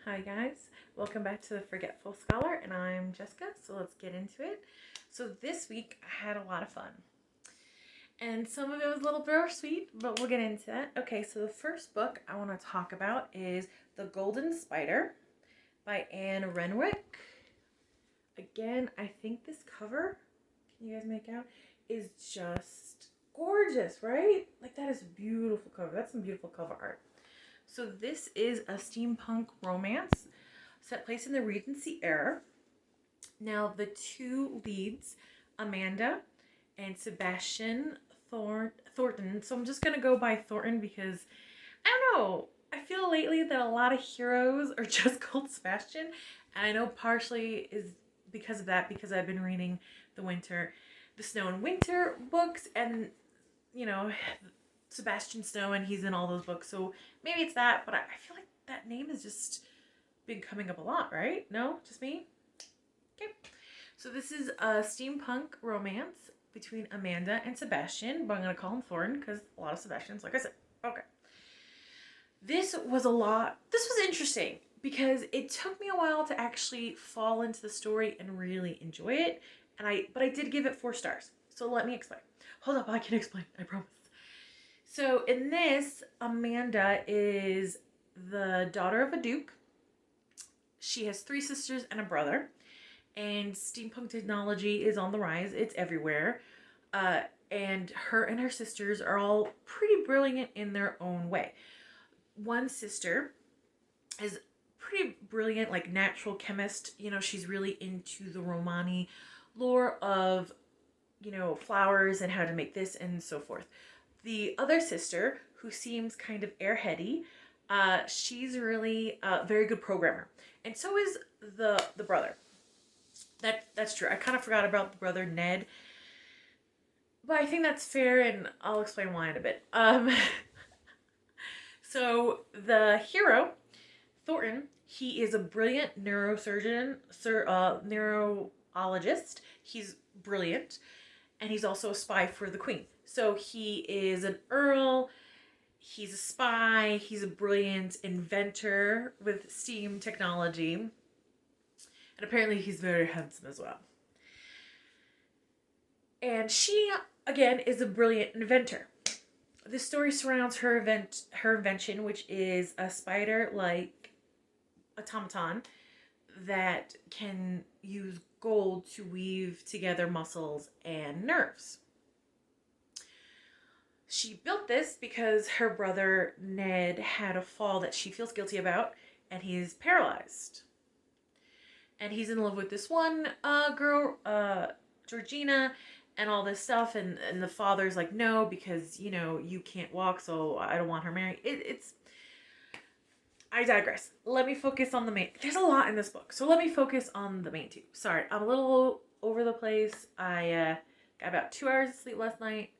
Hi guys, welcome back to the Forgetful Scholar, and I'm Jessica, so let's get into it. So this week I had a lot of fun, and some of it was a little bittersweet, but we'll get into that. Okay, so the first book I want to talk about is The Golden Spider by Renwick. Again, I think this cover, can you guys make out, is just gorgeous, right? Like that is a beautiful cover. That's some beautiful cover art. So this is a steampunk romance set place in the Regency era. Now the two leads, Amanda and Sebastian Thornton. So I'm just gonna go by Thornton because I don't know. I feel lately that a lot of heroes are just called Sebastian, and I know partially is because of that because I've been reading the Snow and Winter books, and you know Sebastian Snow, and he's in all those books. So maybe it's that, but I feel like that name has just been coming up a lot, right? No? Just me? Okay. So this is a steampunk romance between Amanda and Sebastian, but I'm going to call him Thornton because a lot of Sebastians, like I said. Okay. This was interesting because it took me a while to actually fall into the story and really enjoy it. But I did give it 4 stars. So let me explain. Hold up, I can explain, I promise. So in this, Amanda is the daughter of a duke. She has 3 sisters and a brother. And steampunk technology is on the rise. It's everywhere. And her sisters are all pretty brilliant in their own way. One sister is pretty brilliant, like natural chemist. She's really into the Romani lore of, flowers and how to make this and so forth. The other sister, who seems kind of airheady, she's really a very good programmer. And so is the brother. That's true. I kind of forgot about the brother, Ned. But I think that's fair, and I'll explain why in a bit. So the hero, Thornton, he is a brilliant neurologist. He's brilliant, and he's also a spy for the queen. So he is an earl, he's a spy, he's a brilliant inventor with steam technology, and apparently he's very handsome as well. And she, again, is a brilliant inventor. The story surrounds her invention, which is a spider-like automaton that can use gold to weave together muscles and nerves. She built this because her brother Ned had a fall that she feels guilty about, and he's paralyzed. And he's in love with this one girl, Georgina, and all this stuff, and the father's like, no, because you can't walk, so I don't want her married. I digress. Let me focus on the main. There's a lot in this book, so let me focus on the main 2. Sorry, I'm a little over the place. I got about 2 hours of sleep last night,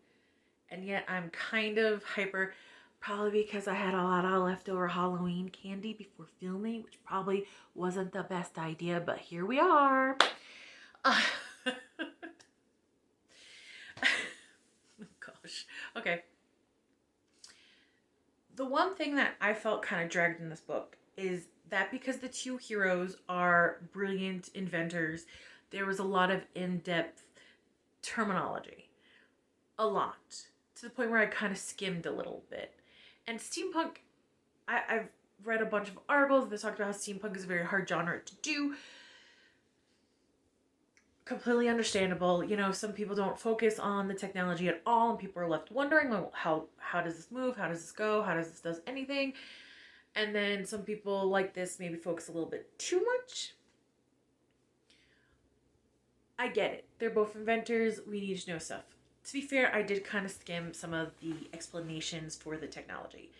and yet I'm kind of hyper, probably because I had a lot of leftover Halloween candy before filming, which probably wasn't the best idea, but here we are. Gosh. Okay. The one thing that I felt kind of dragged in this book is that because the 2 heroes are brilliant inventors, there was a lot of in-depth terminology. A lot. To the point where I kind of skimmed a little bit. And steampunk, I've read a bunch of articles that talked about how steampunk is a very hard genre to do. Completely understandable. Some people don't focus on the technology at all, and people are left wondering, well, how does this move? How does this go? How does this does anything? And then some people like this maybe focus a little bit too much. I get it. They're both inventors. We need to know stuff. To be fair, I did kind of skim some of the explanations for the technology,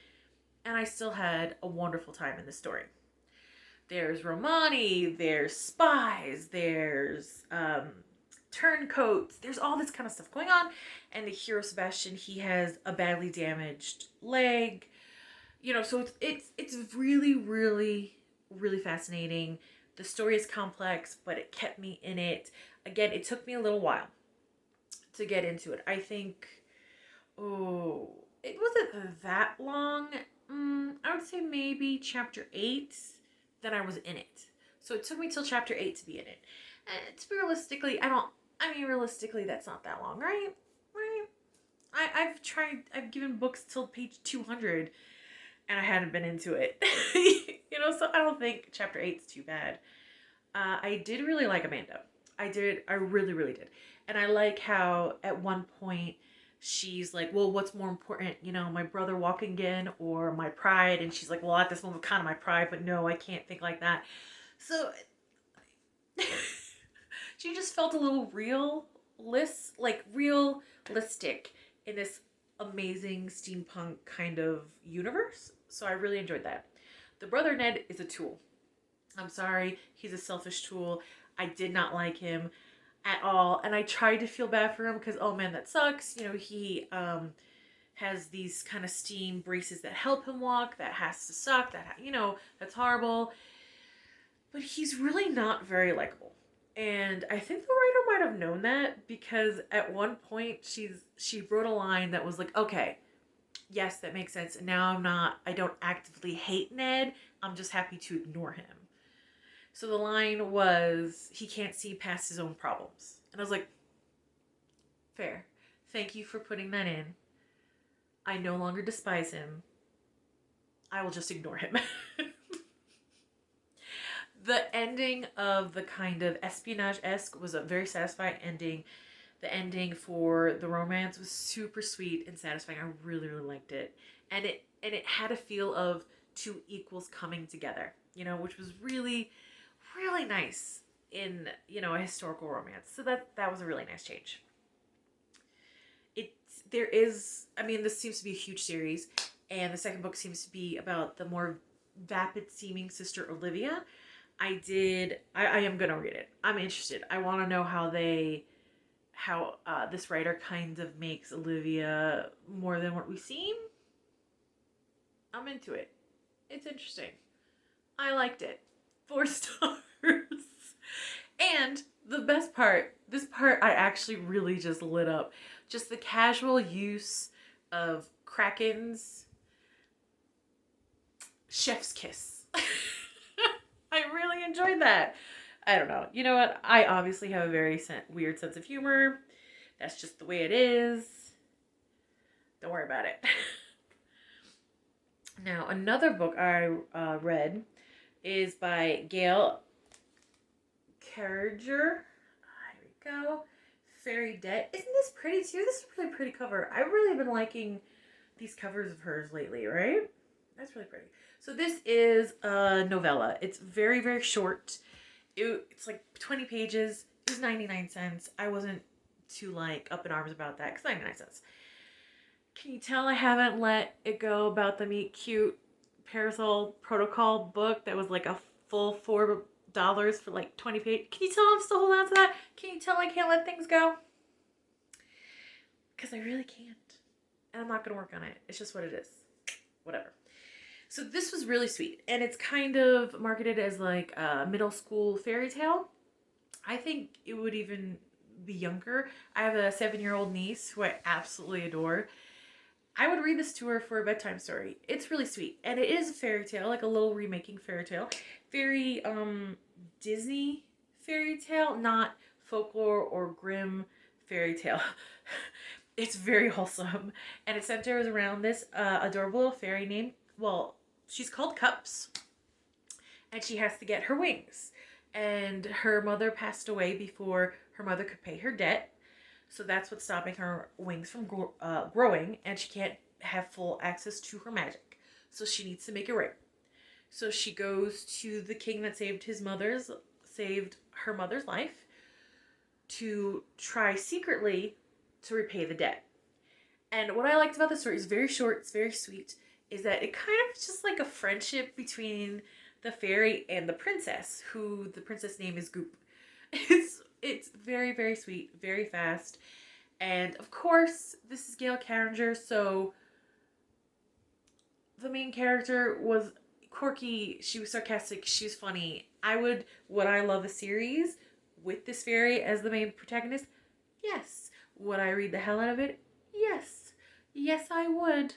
and I still had a wonderful time in the story. There's Romani, there's spies, there's turncoats, there's all this kind of stuff going on. And the hero Sebastian, he has a badly damaged leg. So it's really, really, really fascinating. The story is complex, but it kept me in it. Again, it took me a little while to get into it. I think, it wasn't that long. I would say maybe chapter 8 then I was in it. So it took me till chapter 8 to be in it. And it's realistically, realistically, that's not that long, right? Right? I've given books till page 200 and I hadn't been into it. So I don't think chapter 8's too bad. I did really like Amanda. I really, really did. And I like how at one point she's like, well, what's more important, my brother walking again or my pride? And she's like, well, at this moment, kind of my pride, but no, I can't think like that. So she just felt a little realistic in this amazing steampunk kind of universe. So I really enjoyed that. The brother Ned is a tool. I'm sorry, he's a selfish tool. I did not like him at all, and I tried to feel bad for him because, oh man, that sucks. He has these kind of steam braces that help him walk. That has to suck. That's horrible. But he's really not very likable. And I think the writer might have known that because at one point she wrote a line that was like, okay, yes, that makes sense. And now I don't actively hate Ned. I'm just happy to ignore him. So the line was, he can't see past his own problems. And I was like, fair. Thank you for putting that in. I no longer despise him. I will just ignore him. The ending of the kind of espionage-esque was a very satisfying ending. The ending for the romance was super sweet and satisfying. I really, really liked it. And it had a feel of two equals coming together, which was really, really nice in, a historical romance. So that was a really nice change. This seems to be a huge series, and the second book seems to be about the more vapid-seeming sister Olivia. I am going to read it. I'm interested. I want to know how this writer kind of makes Olivia more than what we seem. I'm into it. It's interesting. I liked it. 4 stars. And the best part, this part I actually really just lit up. Just the casual use of Kraken's chef's kiss. I really enjoyed that. I don't know. You know what? I obviously have a very weird sense of humor. That's just the way it is. Don't worry about it. Now, another book I read is by Gail. Caggier. Here we go. Fairy Debt. Isn't this pretty too? This is a really pretty cover. I've really been liking these covers of hers lately, right? That's really pretty. So this is a novella. It's very, very short. It's like 20 pages. It was 99 cents. I wasn't too up in arms about that because 99 cents. Can you tell I haven't let it go about the Meet Cute Parasol Protocol book that was like a full $4 for like 20 pages? Can you tell I'm still holding on to that? Can you tell I can't let things go? Because I really can't. And I'm not going to work on it. It's just what it is. Whatever. So this was really sweet. And it's kind of marketed as like a middle school fairy tale. I think it would even be younger. I have a 7-year-old niece who I absolutely adore. I would read this to her for a bedtime story. It's really sweet. And it is a fairy tale, like a little remaking fairy tale. Very Disney fairy tale, not folklore or grim fairy tale. It's very wholesome. And it centers around this adorable little fairy named, she's called Cups. And she has to get her wings. And her mother passed away before her mother could pay her debt. So that's what's stopping her wings from growing. And she can't have full access to her magic. So she needs to make a ring. So she goes to the king that saved her mother's life to try secretly to repay the debt. And what I liked about the story is very short, it's very sweet, is that it kind of just like a friendship between the fairy and the princess, who the princess name is Goop. It's very, very sweet, very fast. And of course, this is Gail Carringer, so the main character was quirky, she was sarcastic, she was funny. Would I love a series with this fairy as the main protagonist? Yes. Would I read the hell out of it? Yes. Yes, I would.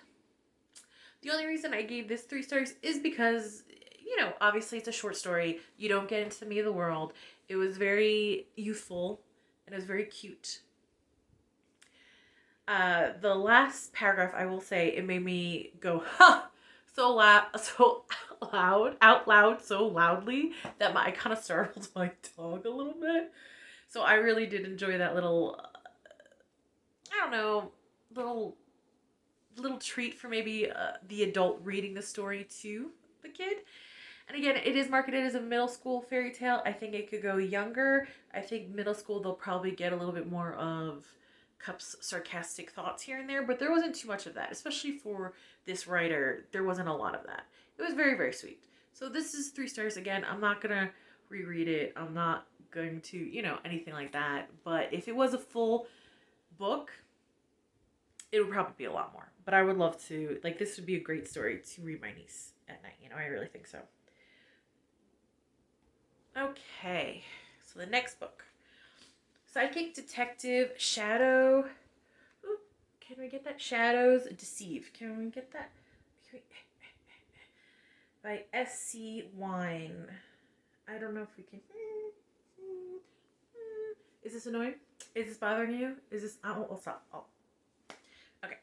The only reason I gave this 3 stars is because, obviously it's a short story. You don't get into the meat of the world. It was very youthful and it was very cute. The last paragraph, I will say, it made me go, ha! So out loud, so loudly that I kind of startled my dog a little bit. So I really did enjoy that little, I don't know, little treat for maybe the adult reading the story to the kid. And again, it is marketed as a middle school fairy tale. I think it could go younger. I think middle school, they'll probably get a little bit more of Cup's sarcastic thoughts here and there, but there wasn't too much of that, especially for this writer. There wasn't a lot of that. It was very, very sweet. So this is 3 stars. Again, I'm not going to reread it. I'm not going to, anything like that. But if it was a full book, it would probably be a lot more. But I would love to, this would be a great story to read my niece at night. I really think so. Okay, so the next book. Psychic Detective Shadow. Ooh, can we get that? Shadows Deceive. Can we get that? By s.c.wynne. I don't know if we can. Is this annoying? Is this bothering you? Is this? I'll stop. Oh. Okay.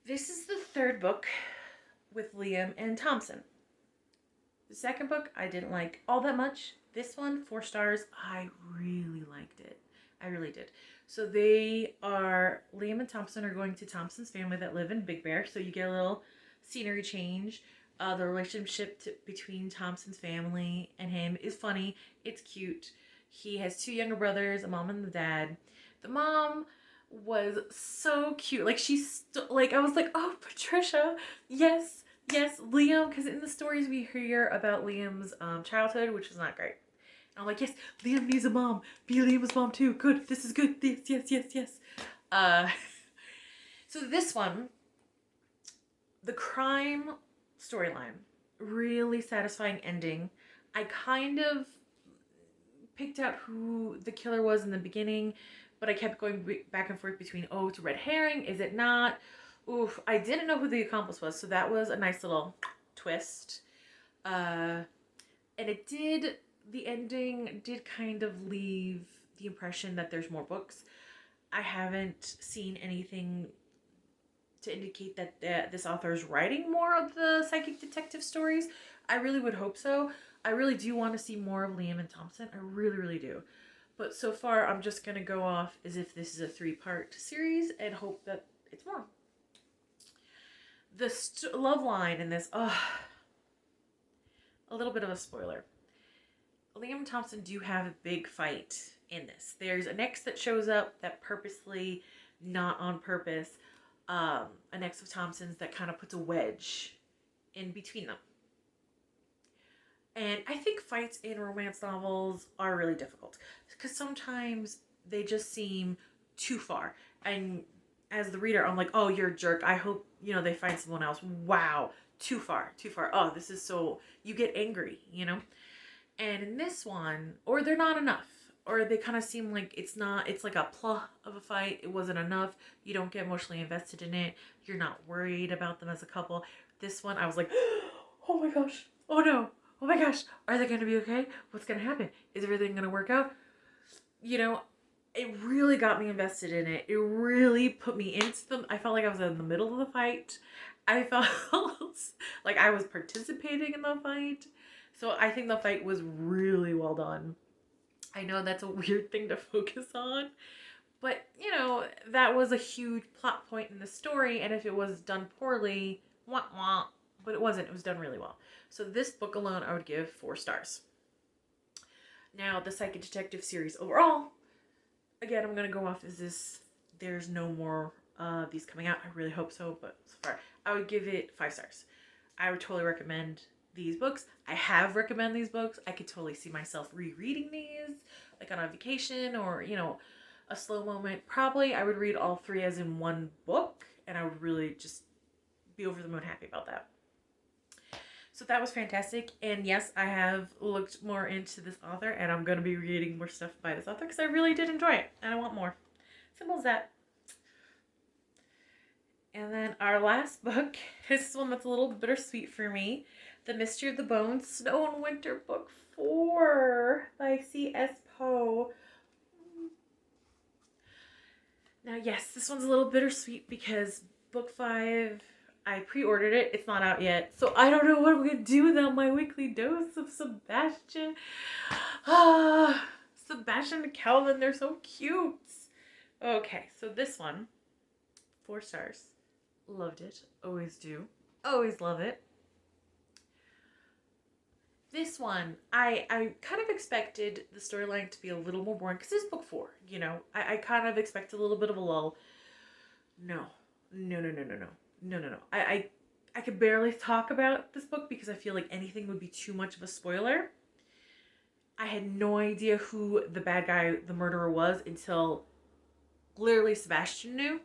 This is the 3rd book with Liam and Thompson. The 2nd book I didn't like all that much. This one, 4 stars. I really liked it. I really did. So Liam and Thompson are going to Thompson's family that live in Big Bear. So you get a little scenery change. The relationship between Thompson's family and him is funny. It's cute. He has 2 younger brothers, a mom and a dad. The mom was so cute. I was like, oh, Patricia, yes. Yes, Liam, because in the stories we hear about Liam's childhood, which is not great. And I'm like, yes, Liam needs a mom. Be Liam's mom too. Good. This is good. Yes. So this one, the crime storyline, really satisfying ending. I kind of picked out who the killer was in the beginning, but I kept going back and forth between, it's a red herring. Is it not? Oof, I didn't know who the accomplice was, so that was a nice little twist. And the ending did kind of leave the impression that there's more books. I haven't seen anything to indicate that this author is writing more of the psychic detective stories. I really would hope so. I really do want to see more of Liam and Thompson. I really, really do. But so far, I'm just going to go off as if this is a 3-part series and hope that it's more. The love line in this, a little bit of a spoiler. Liam and Thompson do have a big fight in this. There's an ex that shows up that purposely, not on purpose, an ex of Thompson's that kind of puts a wedge in between them. And I think fights in romance novels are really difficult because sometimes they just seem too far. And as the reader, I'm like, oh, you're a jerk. I hope, they find someone else. Wow. Too far. Oh, this is so, you get angry, And in this one, or they're not enough. Or they kind of seem like it's like a plah of a fight. It wasn't enough. You don't get emotionally invested in it. You're not worried about them as a couple. This one, I was like, oh my gosh. Oh no. Oh my gosh. Are they going to be okay? What's going to happen? Is everything going to work out? It really got me invested in it. It really put me into them. I felt like I was in the middle of the fight. I felt like I was participating in the fight. So I think the fight was really well done. I know that's a weird thing to focus on. But, that was a huge plot point in the story. And if it was done poorly, wah wah. But it wasn't. It was done really well. So this book alone, I would give 4 stars. Now, the Psychic Detective series overall, again, I'm going to go off as this. There's no more of these coming out. I really hope so, but so far, I would give it 5 stars. I would totally recommend these books. I have recommended these books. I could totally see myself rereading these, like on a vacation or, a slow moment. Probably I would read all 3 as in one book, and I would really just be over the moon happy about that. So that was fantastic. And yes, I have looked more into this author, and I'm going to be reading more stuff by this author because I really did enjoy it and I want more. Simple as that. And then our last book, this is one that's a little bittersweet for me. The Mystery of the Bones, Snow and Winter, Book 4 by c.s.poe. Now, yes, this one's a little bittersweet because Book 5, I pre-ordered it. It's not out yet. So I don't know what I'm going to do without my weekly dose of Sebastian. Sebastian and Calvin, they're so cute. Okay, so this one, 4 stars. Loved it. Always do. Always love it. This one, I kind of expected the storyline to be a little more boring because it's book 4, you know. I kind of expect a little bit of a lull. No. I could barely talk about this book because I feel like anything would be too much of a spoiler. I had no idea who the bad guy, the murderer was until literally Sebastian knew.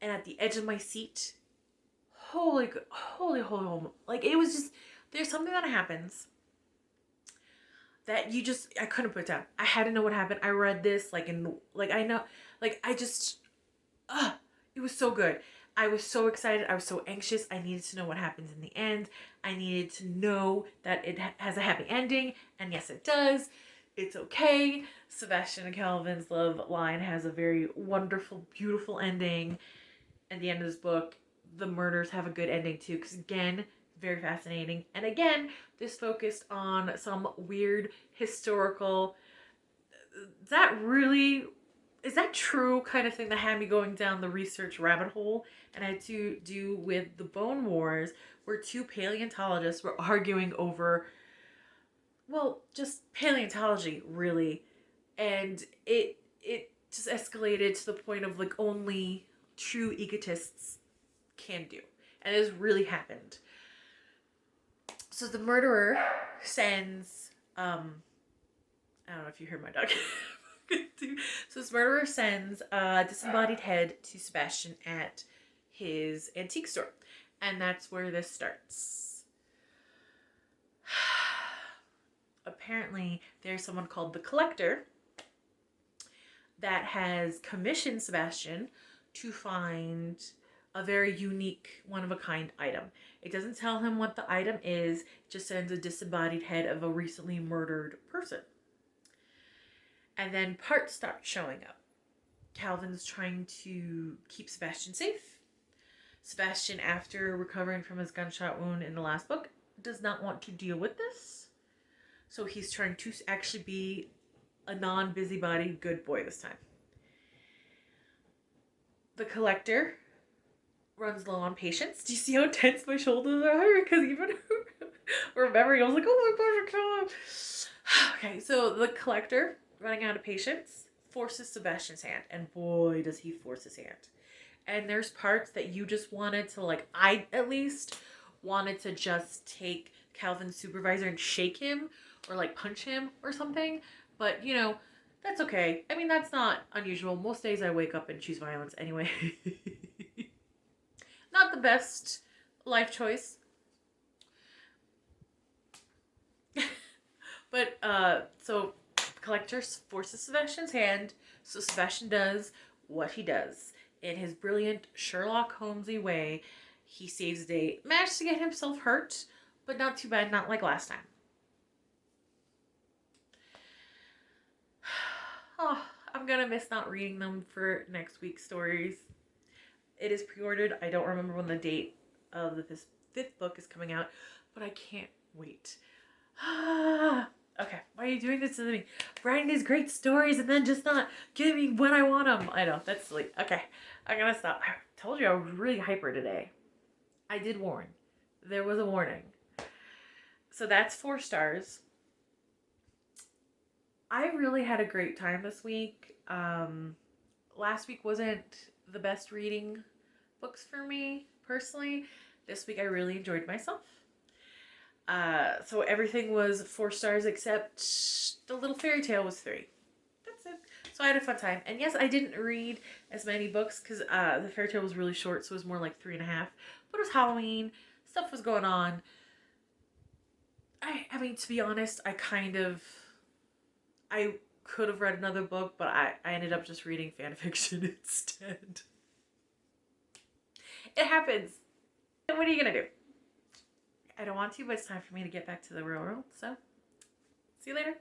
And at the edge of my seat, holy, like it was just, there's something that happens that I couldn't put down. I had to know what happened. I read this it was so good. I was so excited. I was so anxious. I needed to know what happens in the end. I needed to know that it has a happy ending. And yes, it does. It's okay. Sebastian and Calvin's love line has a very wonderful, beautiful ending. At the end of this book, the murders have a good ending too. Because again, very fascinating. And again, this focused on some weird historical, is that true kind of thing that had me going down the research rabbit hole. And had to do with the Bone Wars, where 2 paleontologists were arguing over, well, just paleontology, really. And it just escalated to the point of like only true egotists can do. And this really happened. So the murderer sends, I don't know if you heard my dog. So this murderer sends a disembodied head to Sebastian at his antique store. And that's where this starts. Apparently, there's someone called the Collector that has commissioned Sebastian to find a very unique, one-of-a-kind item. It doesn't tell him what the item is, it just sends a disembodied head of a recently murdered person. And then parts start showing up. Calvin's trying to keep Sebastian safe. Sebastian, after recovering from his gunshot wound in the last book, does not want to deal with this. So he's trying to actually be a non-busybody good boy this time. The Collector runs low on patience. Do you see how tense my shoulders are? Because even remembering, I was like, oh my gosh, I can't. Okay, so the Collector, running out of patience, forces Sebastian's hand. And boy, does he force his hand. And there's parts that you just wanted to, like, I at least wanted to just take Calvin's supervisor and shake him or, like, punch him or something. But, you know, that's okay. I mean, that's not unusual. Most days I wake up and choose violence anyway. Not the best life choice. But, so Collector forces Sebastian's hand, so Sebastian does what he does. In his brilliant Sherlock Holmesy way, he saves the day. Managed to get himself hurt, but not too bad, not like last time. Oh, I'm gonna miss not reading them for next week's stories. It is pre-ordered. I don't remember when the date of this 5th book is coming out, but I can't wait. Okay, why are you doing this to me? Writing these great stories and then just not giving me when I want them. I know, that's silly. Okay, I'm gonna stop. I told you I was really hyper today. I did warn. There was a warning. So that's 4 stars. I really had a great time this week. Last week wasn't the best reading books for me, personally. This week I really enjoyed myself. So everything was 4 stars except the little fairy tale was 3. That's it. So I had a fun time. And yes, I didn't read as many books because the fairy tale was really short, so it was more like 3.5. But it was Halloween. Stuff was going on. I mean, to be honest, I could have read another book, but I ended up just reading fan fiction instead. It happens. And what are you going to do? I don't want to, but it's time for me to get back to the real world. So, see you later.